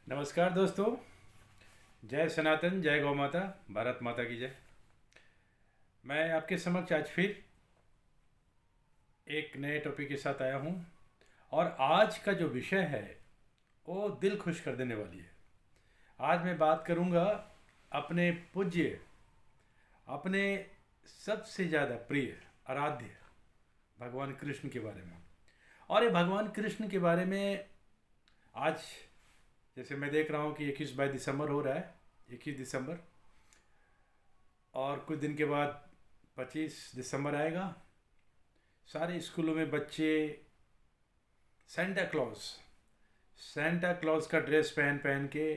नमस्कार दोस्तों। जय सनातन, जय गौ माता, भारत माता की जय। मैं आपके समक्ष आज फिर एक नए टॉपिक के साथ आया हूँ। और आज का जो विषय है वो दिल खुश कर देने वाली है। आज मैं बात करूँगा अपने पूज्य, अपने सबसे ज़्यादा प्रिय, आराध्य भगवान कृष्ण के बारे में। और ये भगवान कृष्ण के बारे में आज, जैसे मैं देख रहा हूँ कि 21 दिसंबर हो रहा है, 21 दिसंबर, और कुछ दिन के बाद 25 दिसंबर आएगा। सारे स्कूलों में बच्चे सेंटा क्लॉज सेंटा क्लॉज का ड्रेस पहन पहन के,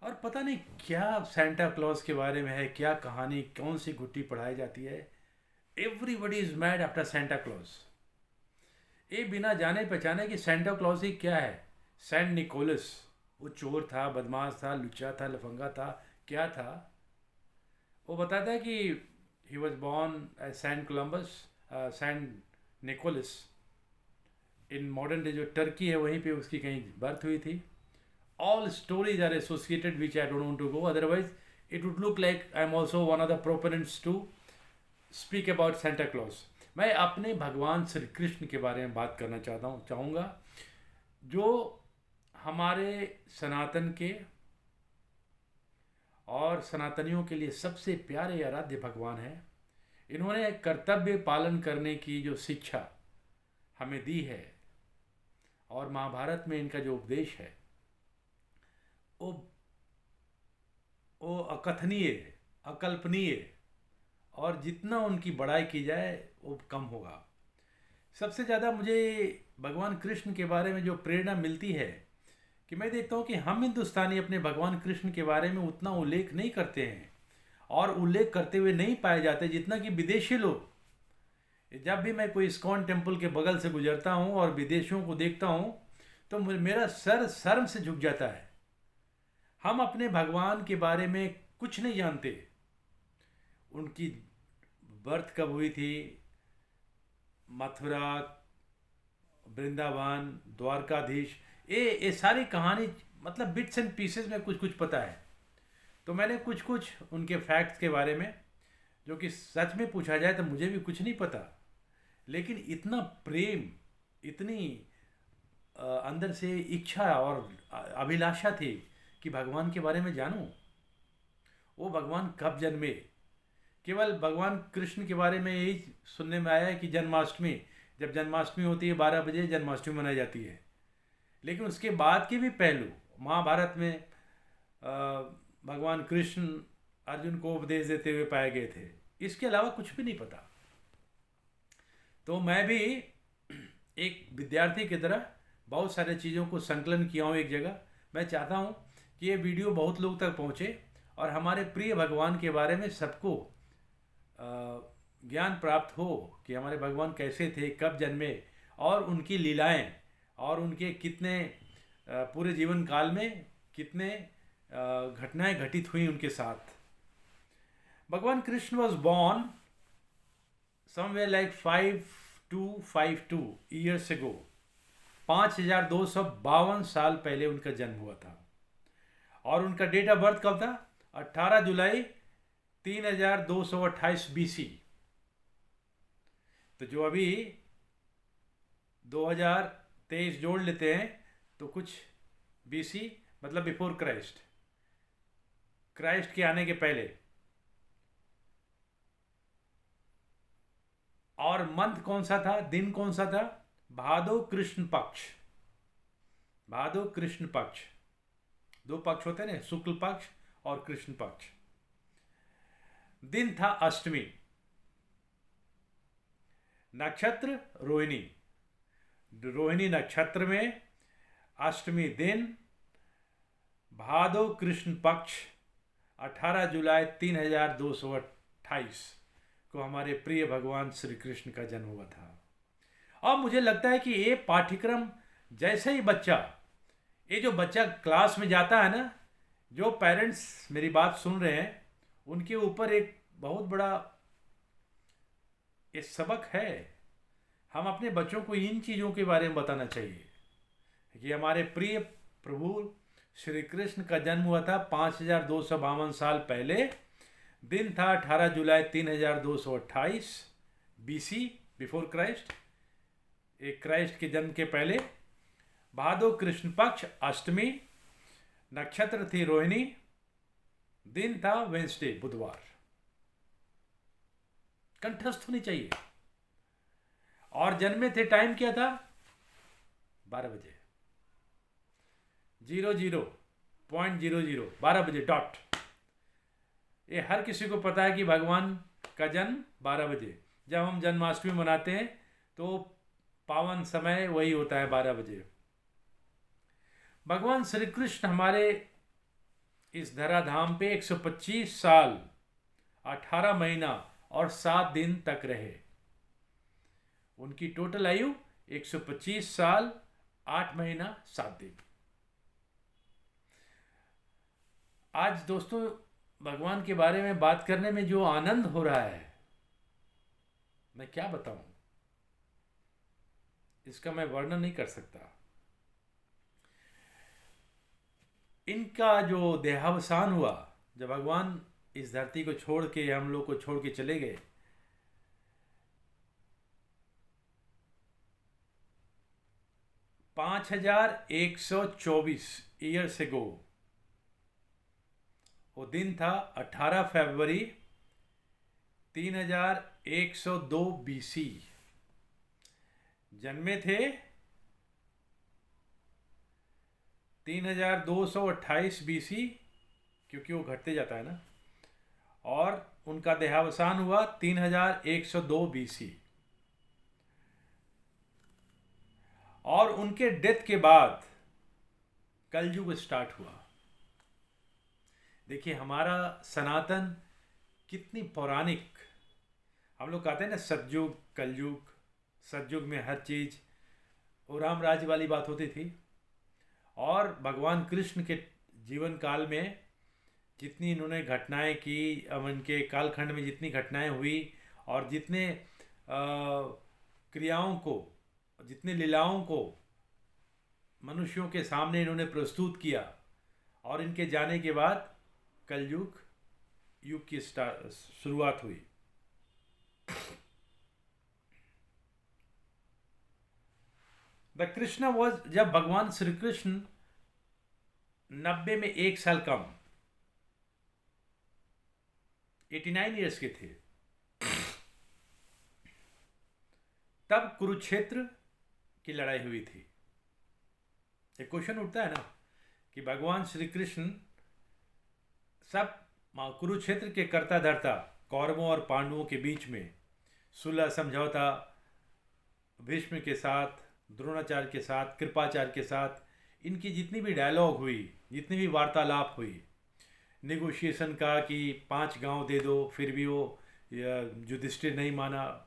और पता नहीं क्या सेंटा क्लॉज के बारे में है, क्या कहानी, कौन सी गुट्टी पढ़ाई जाती है। Everybody is mad after Santa Claus. ये बिना जाने पहचाने कि सेंटा क्लॉज ही क्या है। सेंट निकोलस, वो चोर था, बदमाश था, लुच्चा था, लफंगा था, क्या था। वो बताता है कि he was born as Saint Columbus, Saint Nicholas, in modern day जो टर्की है वहीं पे उसकी कहीं बर्थ हुई थी। All stories are associated which I don't want to go, otherwise it would look like I am also one of the proponents to speak about Santa Claus. मैं अपने भगवान श्री कृष्ण के बारे में बात करना चाहूँगा, जो हमारे सनातन के और सनातनियों के लिए सबसे प्यारे आराध्य भगवान हैं। इन्होंने कर्तव्य पालन करने की जो शिक्षा हमें दी है, और महाभारत में इनका जो उपदेश है वो अकथनीय, अकल्पनीय, और जितना उनकी बड़ाई की जाए वो कम होगा। सबसे ज़्यादा मुझे भगवान कृष्ण के बारे में जो प्रेरणा मिलती है कि मैं देखता हूँ कि हम हिंदुस्तानी अपने भगवान कृष्ण के बारे में उतना उल्लेख नहीं करते हैं, और उल्लेख करते हुए नहीं पाए जाते जितना कि विदेशी लोग। जब भी मैं कोई इस्कॉन टेम्पल के बगल से गुजरता हूँ और विदेशियों को देखता हूँ तो मेरा सर शर्म से झुक जाता है। हम अपने भगवान के बारे में कुछ नहीं जानते। उनकी बर्थ कब हुई थी, मथुरा, वृंदावन, द्वारकाधीश, ये सारी कहानी, मतलब बिट्स एंड पीसेस में कुछ कुछ पता है। तो मैंने कुछ कुछ उनके फैक्ट्स के बारे में, जो कि सच में पूछा जाए तो मुझे भी कुछ नहीं पता, लेकिन इतना प्रेम, इतनी अंदर से इच्छा और अभिलाषा थी कि भगवान के बारे में जानूं। वो भगवान कब जन्मे, केवल भगवान कृष्ण के बारे में यही सुनने में आया है कि जन्माष्टमी, जब जन्माष्टमी होती है 12 बजे जन्माष्टमी मनाई जाती है। लेकिन उसके बाद के भी पहलू महाभारत में भगवान कृष्ण अर्जुन को उपदेश देते हुए पाए गए थे। इसके अलावा कुछ भी नहीं पता। तो मैं भी एक विद्यार्थी की तरह बहुत सारे चीज़ों को संकलन किया हूँ एक जगह। मैं चाहता हूँ कि ये वीडियो बहुत लोग तक पहुँचे और हमारे प्रिय भगवान के बारे में सबको ज्ञान प्राप्त हो कि हमारे भगवान कैसे थे, कब जन्मे, और उनकी लीलाएं, और उनके कितने पूरे जीवन काल में कितने घटनाएं घटित हुई उनके साथ। भगवान Krishna was born somewhere like 5252 years ago. 5252 साल पहले उनका जन्म हुआ था। और उनका डेट ऑफ बर्थ कब था? 18 जुलाई 3228 BC। तो जो अभी 2023 जोड़ लेते हैं तो कुछ BC, मतलब बिफोर क्राइस्ट, क्राइस्ट के आने के पहले। और मंथ कौन सा था, दिन कौन सा था? भादो कृष्ण पक्ष। भादो कृष्ण पक्ष, दो पक्ष होते हैं ना, शुक्ल पक्ष और कृष्ण पक्ष। दिन था अष्टमी, नक्षत्र रोहिणी। रोहिणी नक्षत्र में अष्टमी दिन, भादो कृष्ण पक्ष, 18 जुलाई 3228 को हमारे प्रिय भगवान श्री कृष्ण का जन्म हुआ था। और मुझे लगता है कि ये पाठ्यक्रम, जैसे ही बच्चा, ये जो बच्चा क्लास में जाता है ना, जो पेरेंट्स मेरी बात सुन रहे हैं उनके ऊपर एक बहुत बड़ा ये सबक है। हम अपने बच्चों को इन चीज़ों के बारे में बताना चाहिए कि हमारे प्रिय प्रभु श्री कृष्ण का जन्म हुआ था 5252 साल पहले। दिन था 18 जुलाई 3228 BC, बिफोर क्राइस्ट, एक क्राइस्ट के जन्म के पहले। भादो कृष्ण पक्ष अष्टमी, नक्षत्र थी रोहिणी, दिन था वेंसडे, बुधवार। कंठस्थ होनी चाहिए। और जन्मे थे, टाइम क्या था? 12 बजे, 00.00 12 बजे डॉट। ये हर किसी को पता है कि भगवान का जन्म 12 बजे। जब हम जन्माष्टमी मनाते हैं तो पावन समय वही होता है, 12 बजे। भगवान श्री कृष्ण हमारे इस धराधाम पे 125 साल 18 महीना और 7 दिन तक रहे। उनकी टोटल आयु 125 साल 8 महीना 7 दिन। आज दोस्तों भगवान के बारे में बात करने में जो आनंद हो रहा है, मैं क्या बताऊं, इसका मैं वर्णन नहीं कर सकता। इनका जो देहावसान हुआ, जब भगवान इस धरती को छोड़ के, हम लोग को छोड़ के चले गए, पाँच 5124 ईयर्स एगो। वो दिन था 18 फरवरी 3102 BC। जन्मे थे 3228 BC, क्योंकि वो घटते जाता है ना। और उनका देहावसान हुआ 3102 BC। और उनके डेथ के बाद कलयुग स्टार्ट हुआ। देखिए हमारा सनातन कितनी पौराणिक। हम लोग कहते हैं ना सतयुग कलयुग। सतयुग में हर चीज़ वो राम राज्य वाली बात होती थी। और भगवान कृष्ण के जीवन काल में जितनी इन्होंने घटनाएं की, अब इनके कालखंड में जितनी घटनाएं हुई और जितने क्रियाओं को, जितने लीलाओं को मनुष्यों के सामने इन्होंने प्रस्तुत किया, और इनके जाने के बाद कलयुग युग की शुरुआत हुई। द कृष्णा वॉज, जब भगवान श्री कृष्ण 90 में 1 साल कम 89 ईयर्स के थे, तब कुरुक्षेत्र की लड़ाई हुई थी। एक क्वेश्चन उठता है ना कि भगवान श्री कृष्ण सब कुरुक्षेत्र के कर्ता धर्ता कौरवों और पांडवों के बीच में सुलह समझौता, भीष्म के साथ, द्रोणाचार्य के साथ, कृपाचार्य के साथ, इनकी जितनी भी डायलॉग हुई, जितनी भी वार्तालाप हुई, नेगोशिएशन का कि 5 गांव दे दो, फिर भी वो युधिष्ठिर नहीं माना।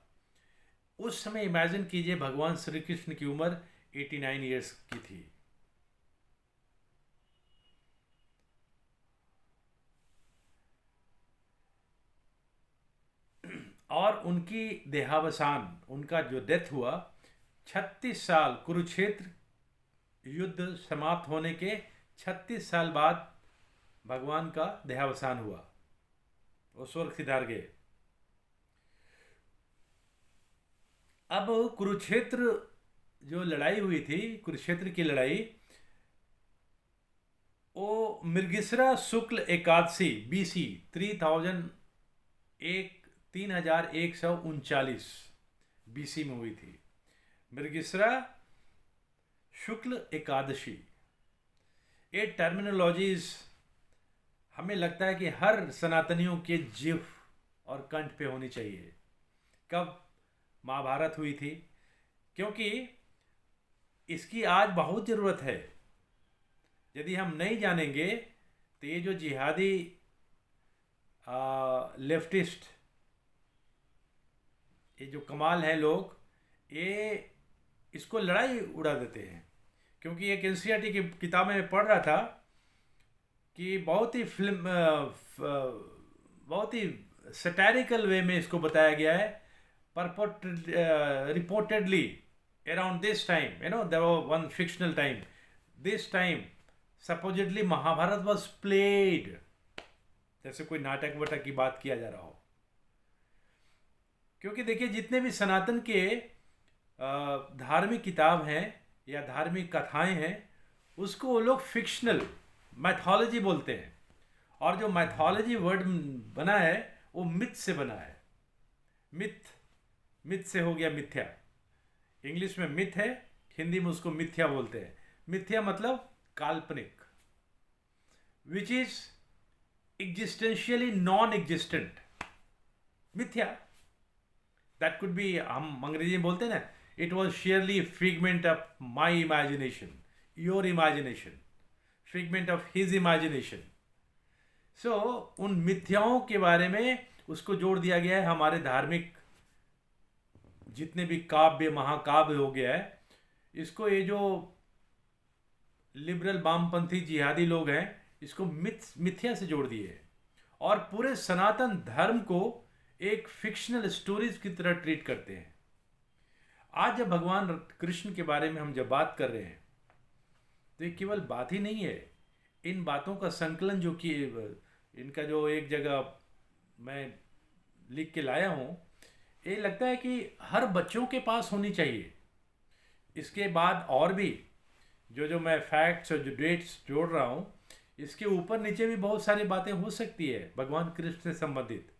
उस समय इमेजिन कीजिए भगवान श्री कृष्ण की उम्र 89 ईयर्स की थी। और उनकी देहावसान, उनका जो डेथ हुआ 36 साल, कुरुक्षेत्र युद्ध समाप्त होने के 36 साल बाद भगवान का देहावसान हुआ। वो स्वर्ग सिधार गए। अब कुरुक्षेत्र जो लड़ाई हुई थी, कुरुक्षेत्र की लड़ाई, वो मृगशिरा शुक्ल एकादशी BC 3139 BC में हुई थी। मृगशिरा शुक्ल एकादशी, ये टर्मिनोलॉजीज हमें लगता है कि हर सनातनियों के जीव और कंठ पे होनी चाहिए। कब महाभारत हुई थी, क्योंकि इसकी आज बहुत ज़रूरत है। यदि हम नहीं जानेंगे तो ये जो जिहादी लेफ्टिस्ट, ये जो कमाल है लोग, ये इसको लड़ाई उड़ा देते हैं। क्योंकि एक NCERT की किताब में पढ़ रहा था कि बहुत ही बहुत ही सटैरिकल वे में इसको बताया गया है। Reportedly around this time, there was one fictional time, this time supposedly Mahabharata was played, जैसे कोई नाटक वटक की बात किया जा रहा हो। क्योंकि देखिए जितने भी सनातन के धार्मिक किताब हैं या धार्मिक कथाएं हैं, उसको वो लोग फिक्शनल मैथोलॉजी बोलते हैं। और जो मैथोलॉजी वर्ड बना है वो मिथ से बना है। मिथ, मिथ से हो गया मिथ्या। इंग्लिश में मिथ है, हिंदी में उसको मिथ्या बोलते हैं। मिथ्या मतलब काल्पनिक, which is existentially non existent. मिथ्या, दैट कुड बी, हम अंग्रेजी में बोलते हैं ना, it was sheerly figment of my imagination, your imagination, figment of his imagination. So उन मिथ्याओं के बारे में उसको जोड़ दिया गया है। हमारे धार्मिक जितने भी काव्य महाकाव्य हो गया है, इसको ये जो लिबरल वामपंथी जिहादी लोग हैं, इसको मिथ्या से जोड़ दिए है और पूरे सनातन धर्म को एक फिक्शनल स्टोरीज की तरह ट्रीट करते हैं। आज जब भगवान कृष्ण के बारे में हम जब बात कर रहे हैं, तो ये केवल बात ही नहीं है। इन बातों का संकलन जो कि इनका जो एक जगह मैं लिख के लाया हूँ, ये लगता है कि हर बच्चों के पास होनी चाहिए। इसके बाद और भी जो जो मैं फैक्ट्स और जो डेट्स जोड़ रहा हूँ, इसके ऊपर नीचे भी बहुत सारी बातें हो सकती है भगवान कृष्ण से संबंधित।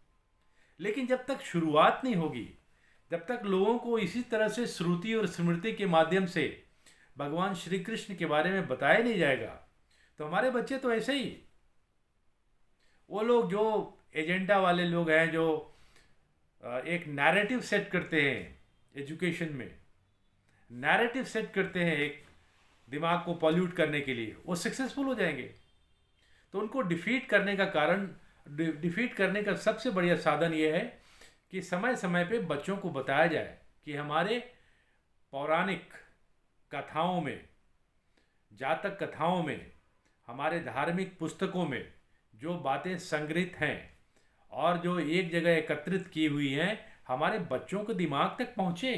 लेकिन जब तक शुरुआत नहीं होगी, जब तक लोगों को इसी तरह से श्रुति और स्मृति के माध्यम से भगवान श्री कृष्ण के बारे में बताया नहीं जाएगा, तो हमारे बच्चे तो ऐसे ही, वो लोग जो एजेंडा वाले लोग हैं, जो एक नैरेटिव सेट करते हैं एजुकेशन में, नैरेटिव सेट करते हैं एक दिमाग को पॉल्यूट करने के लिए, वो सक्सेसफुल हो जाएंगे। तो उनको डिफीट करने का कारण, डिफीट करने का सबसे बढ़िया साधन ये है कि समय समय पे बच्चों को बताया जाए कि हमारे पौराणिक कथाओं में, जातक कथाओं में, हमारे धार्मिक पुस्तकों में जो बातें संग्रहित हैं और जो एक जगह एकत्रित की हुई हैं, हमारे बच्चों के दिमाग तक पहुँचे।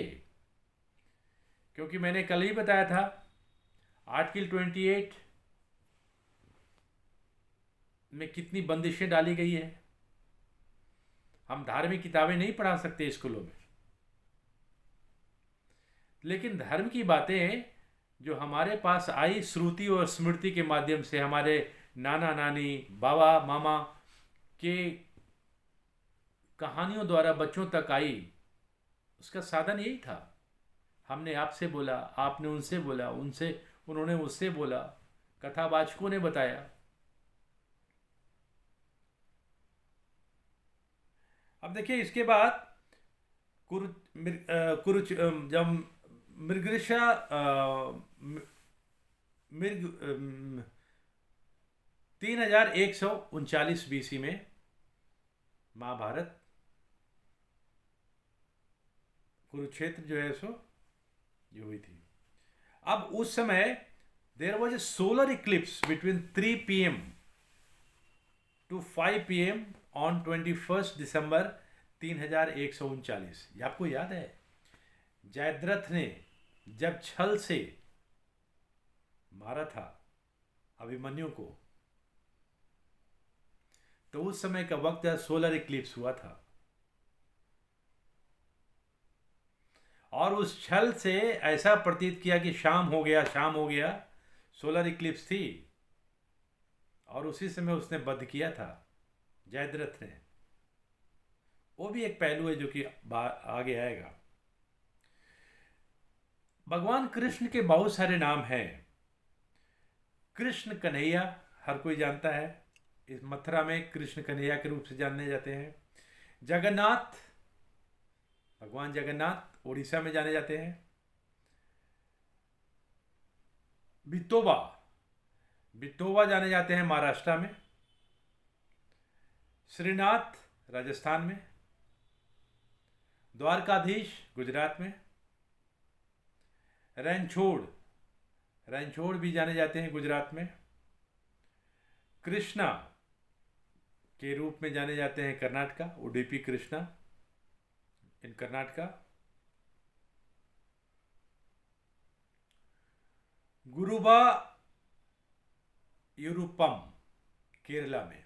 क्योंकि मैंने कल ही बताया था, आर्टिकल 28 में कितनी बंदिशें डाली गई है। हम धार्मिक किताबें नहीं पढ़ा सकते स्कूलों में, लेकिन धर्म की बातें जो हमारे पास आई श्रुति और स्मृति के माध्यम से, हमारे नाना नानी, बाबा मामा के कहानियों द्वारा बच्चों तक आई, उसका साधन यही था। हमने आपसे बोला, आपने उनसे बोला, उन्होंने उससे बोला, कथावाचकों ने बताया। अब देखिए इसके बाद कुरुच जब मृगृषा मृग 3139 BC में महाभारत, कुरुक्षेत्र जो है सो ये हुई थी। अब उस समय there was a solar eclipse between 3 PM to 5 PM on 21 December 3139। ये आपको याद है जयद्रथ ने जब छल से मारा था अभिमन्यु को, तो उस समय का वक्त सोलर इक्लिप्स हुआ था। और उस छल से ऐसा प्रतीत किया कि शाम हो गया, शाम हो गया। सोलर इक्लिप्स थी और उसी समय उसने वध किया था जयद्रथ ने। वो भी एक पहलू है जो कि आगे आएगा। भगवान कृष्ण के बहुत सारे नाम हैं। कृष्ण कन्हैया हर कोई जानता है, इस मथुरा में कृष्ण कन्हैया के रूप से जाने जाते हैं। जगन्नाथ, भगवान जगन्नाथ उड़ीसा में जाने जाते हैं। विठोबा, विठोबा जाने जाते हैं महाराष्ट्र में। श्रीनाथ राजस्थान में। द्वारकाधीश गुजरात में। रणछोड़, रणछोड़ भी जाने जाते हैं गुजरात में। कृष्णा के रूप में जाने जाते हैं कर्नाटका, उडुपी कृष्णा इन कर्नाटका। गुरुबा यूरोपम, केरला में।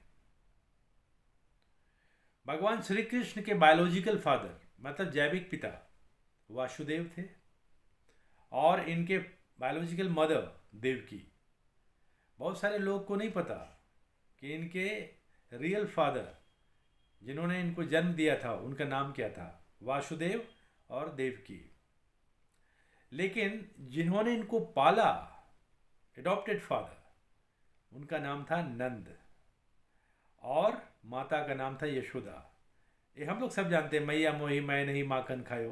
भगवान श्री कृष्ण के बायोलॉजिकल फादर मतलब जैविक पिता वासुदेव थे, और इनके बायोलॉजिकल मदर देवकी। बहुत सारे लोग को नहीं पता कि इनके रियल फादर जिन्होंने इनको जन्म दिया था उनका नाम क्या था, वासुदेव और देवकी। लेकिन जिन्होंने इनको पाला, एडॉप्टेड फादर, उनका नाम था नंद, और माता का नाम था यशोदा। ये हम लोग सब जानते हैं, मैया मोही मैं नहीं माखन खायो।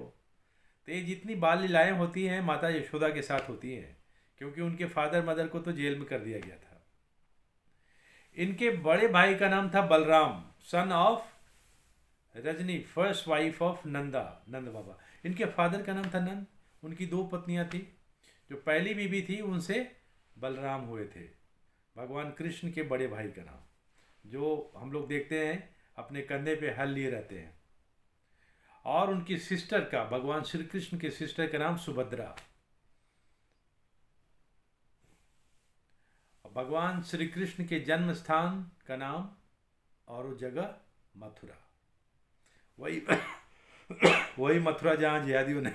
तो ये जितनी बाल लीलाएँ होती हैं माता यशोदा के साथ होती हैं, क्योंकि उनके फादर मदर को तो जेल में कर दिया गया था। इनके बड़े भाई का नाम था Balram, son of Rajni, first wife of Nanda, Nand Baba. इनके फादर का नाम था नंद। उनकी दो पत्नियां थी। जो पहली बीवी थी उनसे बलराम हुए थे, भगवान कृष्ण के बड़े भाई का नाम, जो हम लोग देखते हैं अपने कंधे पे हल लिए रहते हैं। और उनकी सिस्टर का, भगवान श्री कृष्ण के सिस्टर का नाम सुभद्रा। भगवान श्री कृष्ण के जन्म स्थान का नाम और वो जगह मथुरा, वही वही मथुरा जहाँ जिहादियों ने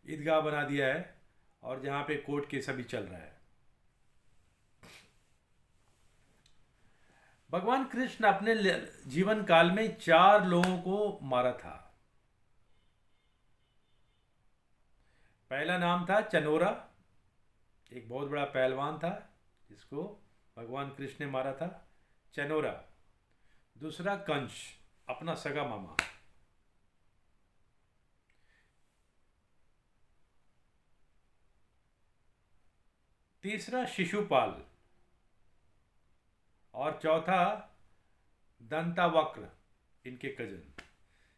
ईदगाह बना दिया है और जहाँ पे कोर्ट केस अभी चल रहा है। भगवान कृष्ण अपने जीवन काल में 4 लोगों को मारा था। पहला नाम था चनोरा, एक बहुत बड़ा पहलवान था जिसको भगवान कृष्ण ने मारा था, चनोरा। दूसरा कंस, अपना सगा मामा। तीसरा शिशुपाल, और चौथा दंतावक्र, इनके कजन।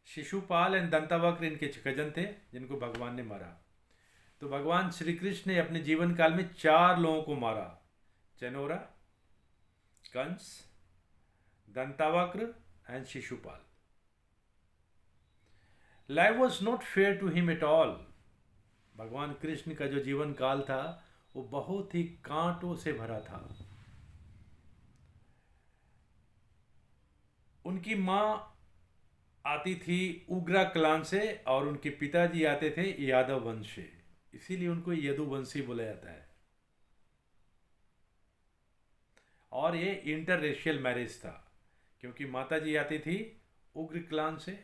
शिशुपाल एंड दंतावक्र इनके कजन थे जिनको भगवान ने मारा। तो भगवान श्री कृष्ण ने अपने जीवन काल में 4 लोगों को मारा, Chanora, Kansa, Dantavakra and Shishupal. Life was not fair to him at all. भगवान कृष्ण का जो जीवन काल था वो बहुत ही कांटों से भरा था। उनकी माँ आती थी उग्रा क्लान से और उनके पिताजी आते थे यादव वंश से, इसीलिए उनको यदुवंशी बोला जाता है। और ये इंटररेशियल मैरिज था, क्योंकि माताजी आती थी उग्र क्लान से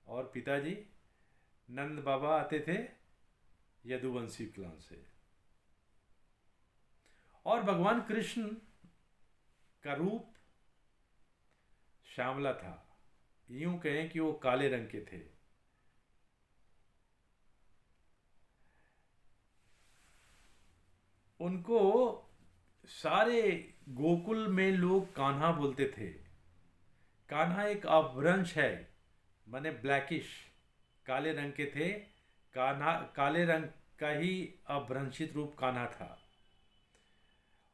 और पिताजी नंद बाबा आते थे यदुवंशी क्लान से। और भगवान कृष्ण का रूप श्यामला था, यूं कहें कि वो काले रंग के थे। उनको सारे गोकुल में लोग कान्हा बोलते थे। कान्हा एक अपभ्रंश है, माने ब्लैकिश, काले रंग के थे। कान्हा काले रंग का ही अपभ्रंशित रूप कान्हा था।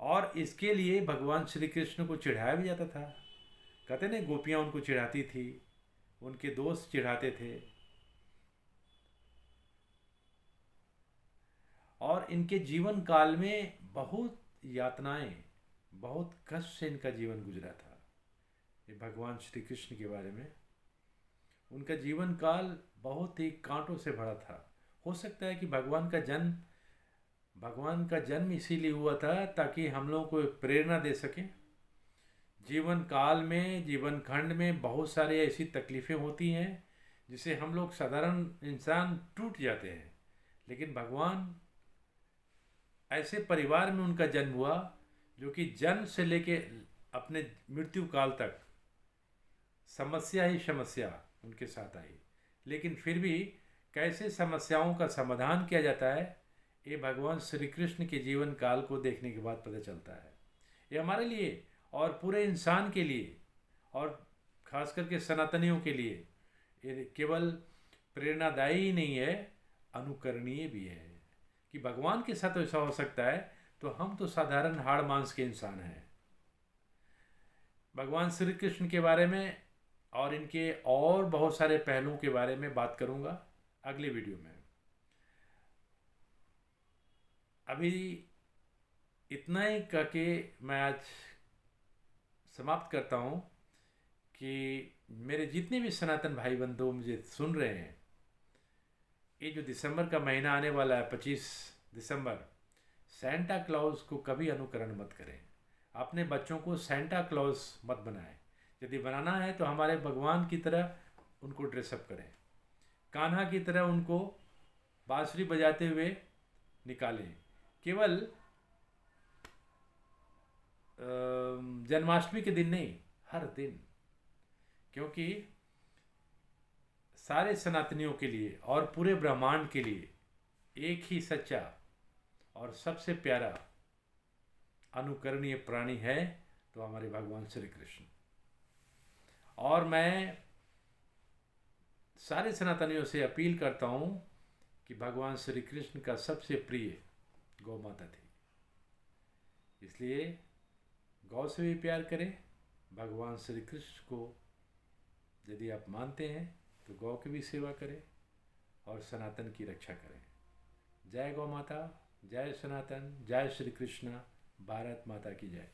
और इसके लिए भगवान श्री कृष्ण को चिढ़ाया भी जाता था। कहते ना, गोपियाँ उनको चिढ़ाती थी, उनके दोस्त चिढ़ाते थे। और इनके जीवन काल में बहुत यातनाएं, बहुत कष्ट से इनका जीवन गुजरा था। ये भगवान श्री कृष्ण के बारे में, उनका जीवन काल बहुत ही कांटों से भरा था। हो सकता है कि भगवान का जन्म इसीलिए हुआ था ताकि हम लोगों को प्रेरणा दे सकें। जीवन काल में, जीवन खंड में बहुत सारी ऐसी तकलीफ़ें होती हैं जिसे हम लोग साधारण इंसान टूट जाते हैं। लेकिन भगवान, ऐसे परिवार में उनका जन्म हुआ जो कि जन्म से लेके अपने मृत्यु काल तक समस्या ही समस्या उनके साथ आई। लेकिन फिर भी कैसे समस्याओं का समाधान किया जाता है, ये भगवान श्री कृष्ण के जीवन काल को देखने के बाद पता चलता है। ये हमारे लिए और पूरे इंसान के लिए, और ख़ास करके सनातनियों के लिए, ये केवल प्रेरणादायी ही नहीं है, अनुकरणीय भी है कि भगवान के साथ ऐसा हो सकता है तो हम तो साधारण हाड़ मांस के इंसान हैं। भगवान श्री कृष्ण के बारे में और इनके और बहुत सारे पहलुओं के बारे में बात करूंगा अगले वीडियो में। अभी इतना ही कह के मैं आज समाप्त करता हूँ कि मेरे जितने भी सनातन भाई बंधु मुझे सुन रहे हैं, ये जो दिसंबर का महीना आने वाला है 25 दिसंबर, सेंटा क्लॉज को कभी अनुकरण मत करें। अपने बच्चों को सेंटा क्लॉज मत बनाएं। यदि बनाना है तो हमारे भगवान की तरह उनको ड्रेसअप करें, कान्हा की तरह उनको बांसुरी बजाते हुए निकालें। केवल जन्माष्टमी के दिन नहीं, हर दिन। क्योंकि सारे सनातनियों के लिए और पूरे ब्रह्मांड के लिए एक ही सच्चा और सबसे प्यारा अनुकरणीय प्राणी है तो हमारे भगवान श्री कृष्ण। और मैं सारे सनातनियों से अपील करता हूँ कि भगवान श्री कृष्ण का सबसे प्रिय गौ माता थी, इसलिए गौ से भी प्यार करें। भगवान श्री कृष्ण को यदि आप मानते हैं तो गौ की भी सेवा करें और सनातन की रक्षा करें। जय गौ माता, जय सनातन, जय श्री कृष्ण, भारत माता की जय।